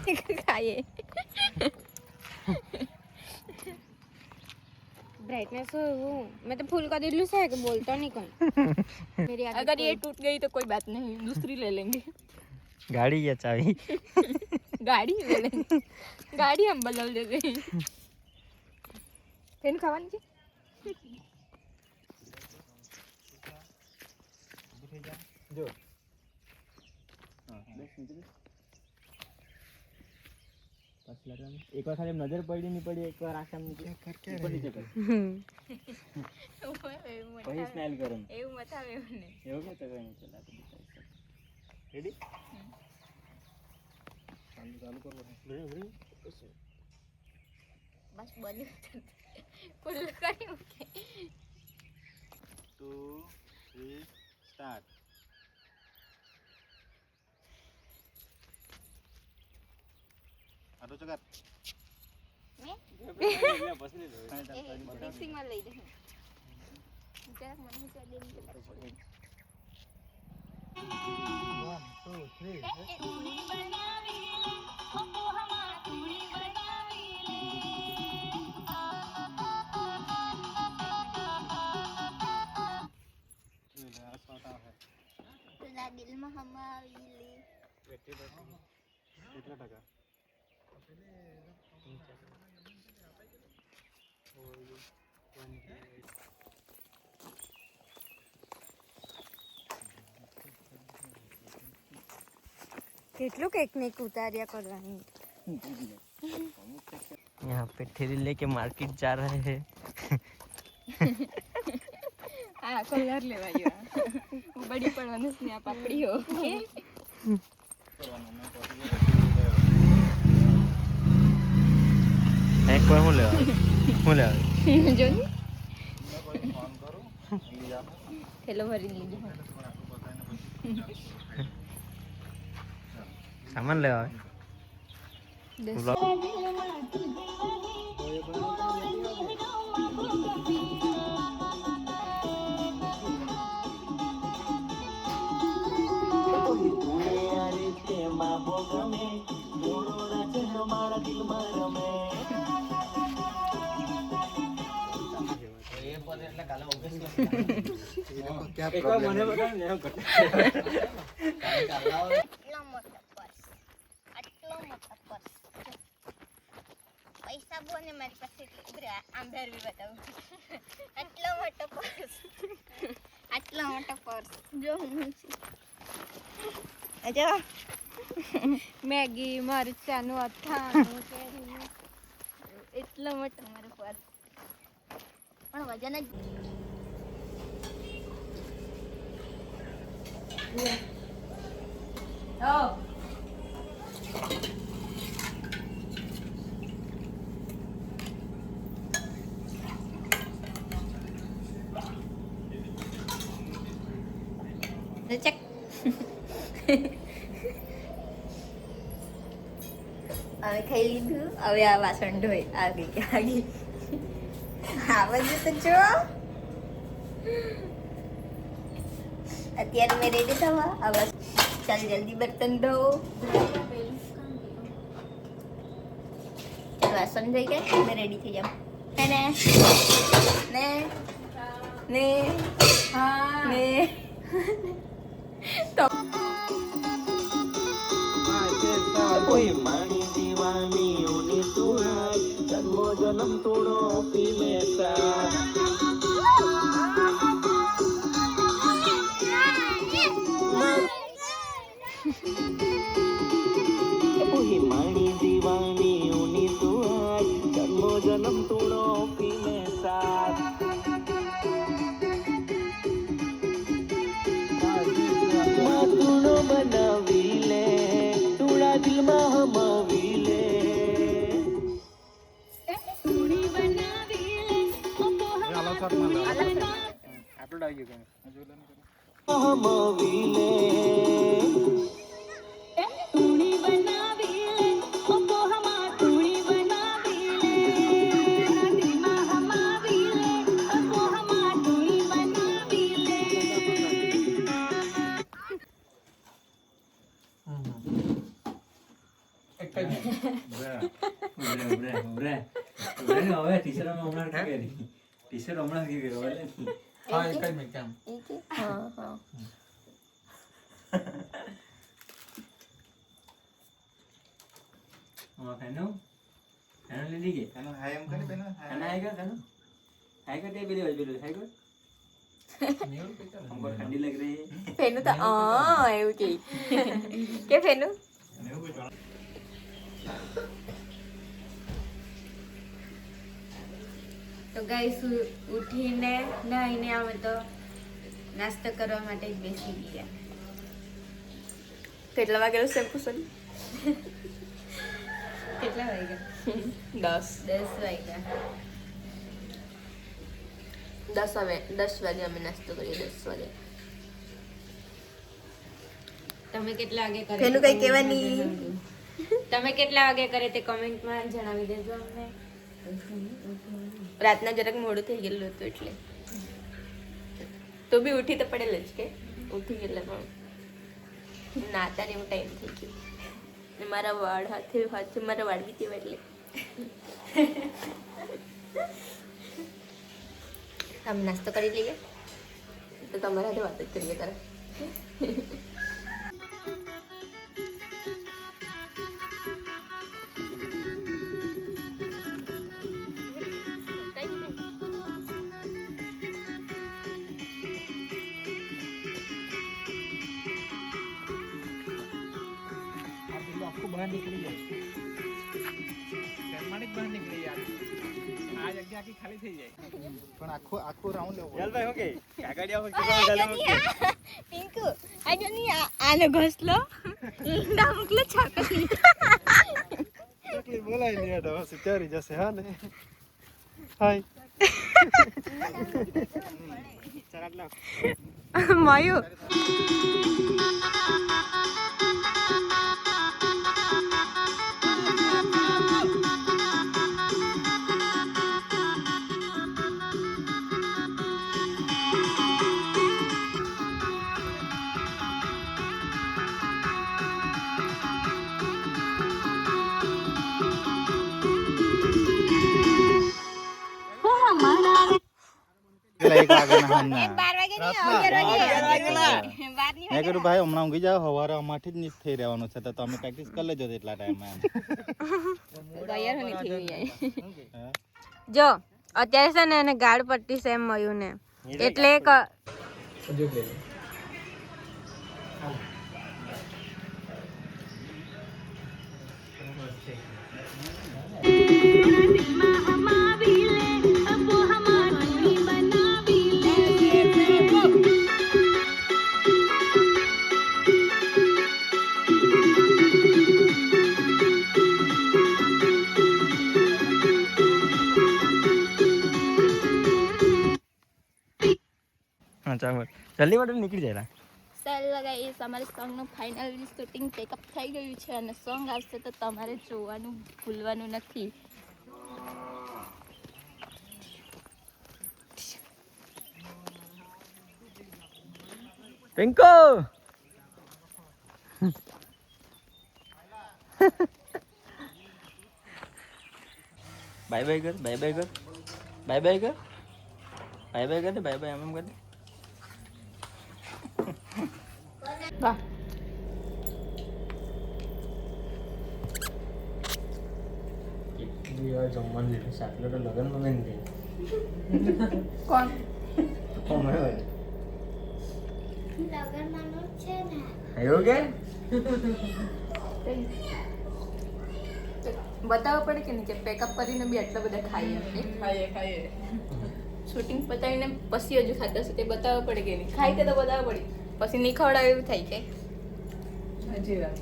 खाए ब्राइटनेस हो वो मैं तो फुल कर दिलू से है कि बोलता नहीं कहीं मेरी अगर ये टूट गई तो कोई बात नहीं दूसरी ले लेंगे गाड़ी या चाबी गाड़ी ले लेंगे गाड़ी हम बदल देते हैं पेन खावानी जी जो एक बार खाली नजर पड़ी नहीं पड़ी एक बार आशा नीचे ऊपर नीचे कर वही स्माइल करो એવું મથાવે મને એવું કે તો કઈ ચલા રેડી ચાલુ કરો બસ બોલી ફૂલ કરી ઓકે 2 3 સ્ટાર્ટ આટો ચકર મે બસલી લો મિક્સિંગ માં લઈ દે જરાક મને તો દે ની 1 2 3 દિલ માં હમારી લે કેટલા ટકા કેટલું ટેકનિક ઉતાર્યા કરવાની यहाँ पे ठेली लेके मार्केट जा रहे हैं આ કલર લેવા ગયો બડી પડવાનું છે આ પાપડી હો એક વાર હું લેવા જો ને થેલો ભરી લીધો सामान ले आवे क्या પૈસા બોને મારી પાસે આમ ભેરવી બતાવું આટલો મોટો પર્સ જો હું જો મેગી મરચાનું અથાણું કેરીનું એટલો મોટો મારો પર્સ પણ વજન જ check હવે ખાઈ લીધું હવે આ વાસણ ધોઈ આગી આ બધું તો જો અત્યારે મેં રેડી થવા હવે ચાલ જલ્દી બર્તન ધો ચાલ વાસણ ધોઈ ગયા મેં રેડી થઈ જાઉં ને ને હા ને તો કોઈ માણી દીવાની ઉની સુહાય જન્મો જન્મ તોડો પીમે સા કોઈ માણી દીવાની ઉની સુહાય જન્મો જન્મ તોડો પીમે સા તુણો બનાવી લે તુણા દિલમાં હમાવી લે તુણી બનાવી લે હમાવી લે તુણી બનાવી લે ઓપો હમા તુણી બનાવી લે દિલમાં હમાવી લે ઓપો હમા તુણી બનાવી લે एक હવે ટીચર હમણાં ટીચર હમણાં કી ગયો હા એક જ મિનિટ કામ હા હા હમણાં ખાનો ખાનો લીધી કે એનો હાય એમ કરી બેનો ખાના હાય કર ખાનો હાય કર તે પેલી વાળી પેલી હાય કર हमको ठंडी लग रही है ફેનું તો એવું કે ફેનું તો ગાઈસ ઉઠીને નાઈને આવે તો નાસ્તો કરવા માટે જ બેસી ગયા. કેટલા વાગેલું શેમ્પુ સોની? કેટલા વાગ્યા? 10 વાગ્યા. 10 વાગે અમે નાસ્તો કરીએ. 10 વાગે. તમે કેટલા વાગે કરે? તેનું કઈ કહેવાની? તમે કેટલા વાગે કરે તે કમેન્ટમાં જણાવી દેજો અમને. રાતના જરાક મોડું થઈ ગયેલું હતું એટલે તો બી ઉઠી તો પડેલ જ કે ઉઠી ગયેલા પણ નાતા ને એવું ટાઈમ થઈ ગયો ને મારા વાળ હાથે મારા વાળ બી તેવા એટલે આમ નાસ્તો કરી લઈએ તો તમારા હાથે વાત જ કરીએ તારે. બહાર નીકળી જાય શર્માની બહાર નીકળી જાય આ જગ્યા આખી ખાલી થઈ જાય પણ આખો રાઉન્ડ લેવો ભાઈ ઓકે કાગડિયા ઓકે પિંકુ આજો ની આનો ઘસલો ઈંડા મુકલો છાકલી તકલી બોલાઈ લે તો હશે તરી જશે હા ને હાય ચરાટલા માયુ એક વાગ્યાના હમણાં 12 વાગે ની 11 વાગે મેં કીધું ભાઈ હમણાં ઊંઘી જાઓ સવારે અમારથી જ નીચ થઈ રહેવાનું છે તો તમે પ્રેક્ટિસ કરી લેજો એટલા ટાઈમમાં તૈયાર હોની થઈ જાય. જો અત્યારે છે ને એને ગાઢ પટ્ટી છે એમ મળ્યું ને એટલે એક જલ્દી માટે નીકળી જાય ચાલ ગાઈસ અમારે સોંગનું ફાઇનલ શૂટિંગ પેકઅપ થઈ ગયું છે અને સોંગ આવશે તો તમારે જોવાનું ભૂલવાનું નથી. પિંકો બાય બાય કર બાય બાય કર બાય બાય કર બાય બાય કર દે બાય બાય એમ કર દે વાહ જમવાનું લીધું સાટલો તો લગનમાં ગઈ કોણ એવું કે બતાવવા પડે કે નહીં કે પેકઅપ કરીને બી આટલા બધા ખાઈએ શૂટિંગ પતાવીને પછી હજુ ખાતા છે તે બતાવવા પડે કે નહીં ખાઈ તે તો બતાવવા પડે પછી નહીં ખવડાવે એવું થાય કે સાચી વાત